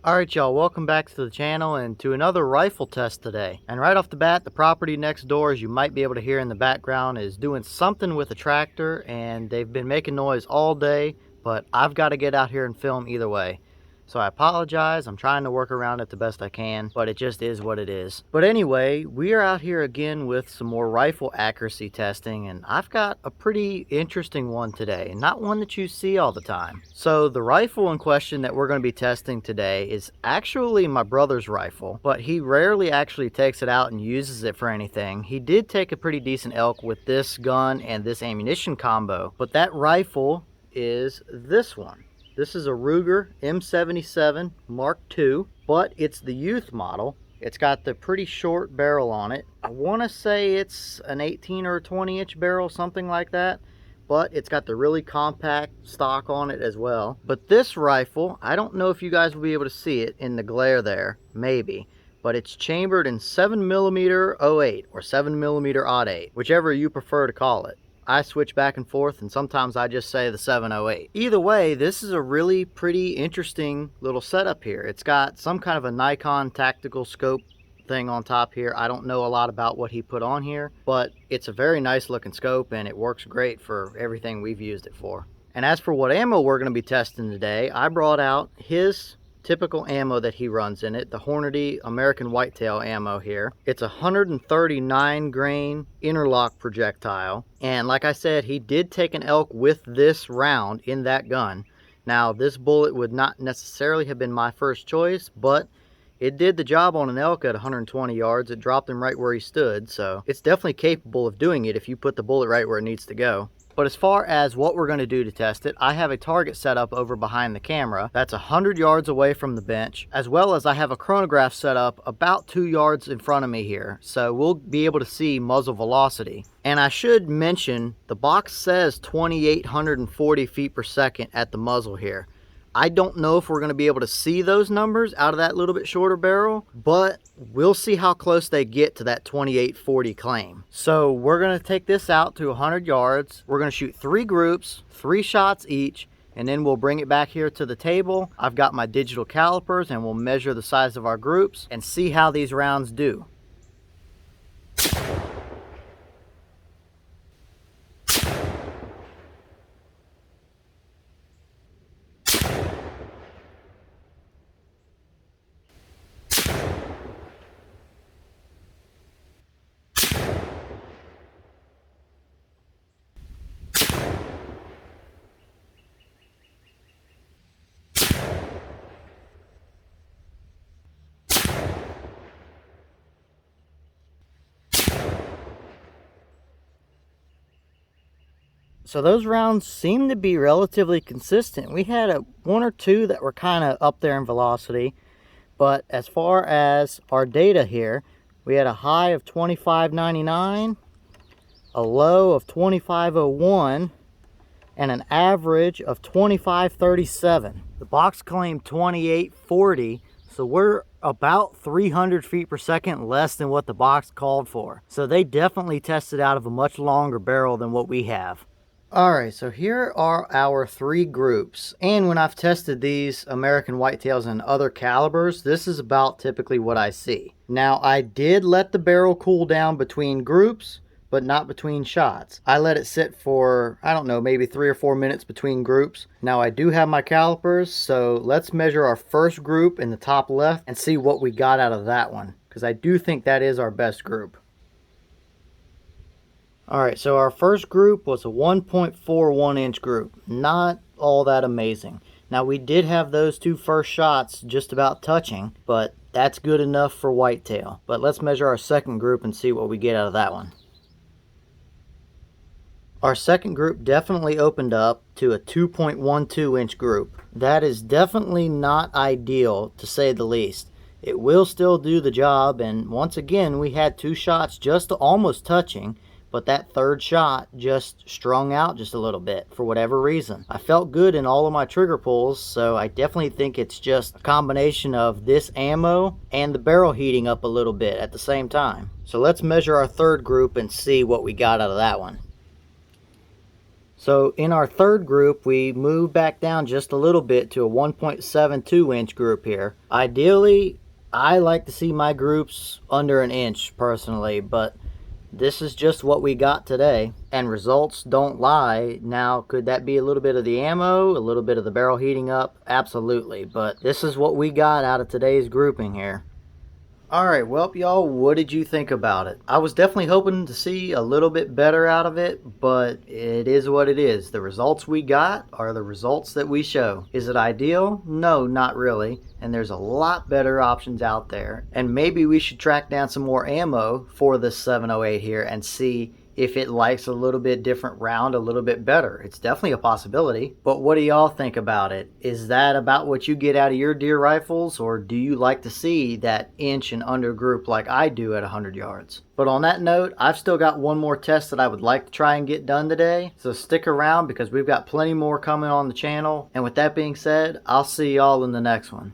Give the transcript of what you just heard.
Alright y'all, welcome back to the channel and to another rifle test today. And right off the bat, the property next door, as you might be able to hear in the background, is doing something with a tractor, and they've been making noise all day, but I've got to get out here and film either way. So I apologize, I'm trying to work around it the best I can, but it just is what it is. But anyway, we are out here again with some more rifle accuracy testing, and I've got a pretty interesting one today, not one that you see all the time. So the rifle in question that we're going to be testing today is actually my brother's rifle, but he rarely actually takes it out and uses it for anything. He did take a pretty decent elk with this gun and this ammunition combo, but that rifle is this one. This is a Ruger M77 Mark II, but it's the youth model. It's got the pretty short barrel on it. I want to say it's an 18 or a 20 inch barrel, something like that, but it's got the really compact stock on it as well. But this rifle, I don't know if you guys will be able to see it in the glare there, maybe, but it's chambered in 7mm-08 or 7mm-08, whichever you prefer to call it. I switch back and forth, and sometimes I just say the 708. Either way, this is a really pretty interesting little setup here. It's got some kind of a Nikon tactical scope thing on top here. I don't know a lot about what he put on here, but it's a very nice looking scope and it works great for everything we've used it for. And as for what ammo we're going to be testing today, I brought out his typical ammo that he runs in it, the Hornady American Whitetail ammo here. It's a 139 grain interlock projectile, and like I said, he did take an elk with this round in that gun. Now this bullet would not necessarily have been my first choice, but it did the job on an elk at 120 yards. It dropped him right where he stood, so it's definitely capable of doing it if you put the bullet right where it needs to go. But as far as what we're going to do to test it, I have a target set up over behind the camera that's 100 yards away from the bench, as well as I have a chronograph set up about 2 yards in front of me here, so we'll be able to see muzzle velocity. And I should mention, the box says 2,840 feet per second at the muzzle here. I don't know if we're going to be able to see those numbers out of that little bit shorter barrel, but we'll see how close they get to that 2840 claim. So we're going to take this out to 100 yards. We're going to shoot 3 groups, 3 shots each, and then we'll bring it back here to the table. I've got my digital calipers, and we'll measure the size of our groups and see how these rounds do. So those rounds seem to be relatively consistent. We had one or two that were kind of up there in velocity, but as far as our data here, we had a high of 25.99, a low of 25.01, and an average of 25.37. The box claimed 28.40, so we're about 300 feet per second less than what the box called for. So they definitely tested out of a much longer barrel than what we have. Alright, so here are our 3 groups, and when I've tested these American Whitetails in other calibers, this is about typically what I see. Now, I did let the barrel cool down between groups, but not between shots. I let it sit for, I don't know, maybe 3 or 4 minutes between groups. Now, I do have my calipers, so let's measure our first group in the top left and see what we got out of that one, because I do think that is our best group. Alright, so our first group was a 1.41 inch group. Not all that amazing. Now, we did have those 2 first shots just about touching, but that's good enough for whitetail. But let's measure our second group and see what we get out of that one. Our second group definitely opened up to a 2.12 inch group. That is definitely not ideal, to say the least. It will still do the job, and once again, we had 2 shots just almost touching, but that third shot just strung out just a little bit for whatever reason. I felt good in all of my trigger pulls, so I definitely think it's just a combination of this ammo and the barrel heating up a little bit at the same time. So let's measure our third group and see what we got out of that one. So in our third group, we moved back down just a little bit to a 1.72 inch group here. Ideally, I like to see my groups under an inch personally, but this is just what we got today, and results don't lie. Now, could that be a little bit of the ammo, a little bit of the barrel heating up? Absolutely, but this is what we got out of today's grouping here. Alright, well y'all, what did you think about it? I was definitely hoping to see a little bit better out of it, but it is what it is. The results we got are the results that we show. Is it ideal? No, not really. And there's a lot better options out there. And maybe we should track down some more ammo for this 708 here and see if it likes a little bit different round a little bit better. It's definitely a possibility. But what do y'all think about it? Is that about what you get out of your deer rifles, or do you like to see that inch and under group like I do at 100 yards? But on that note, I've still got one more test that I would like to try and get done today. So stick around because we've got plenty more coming on the channel. And with that being said, I'll see y'all in the next one.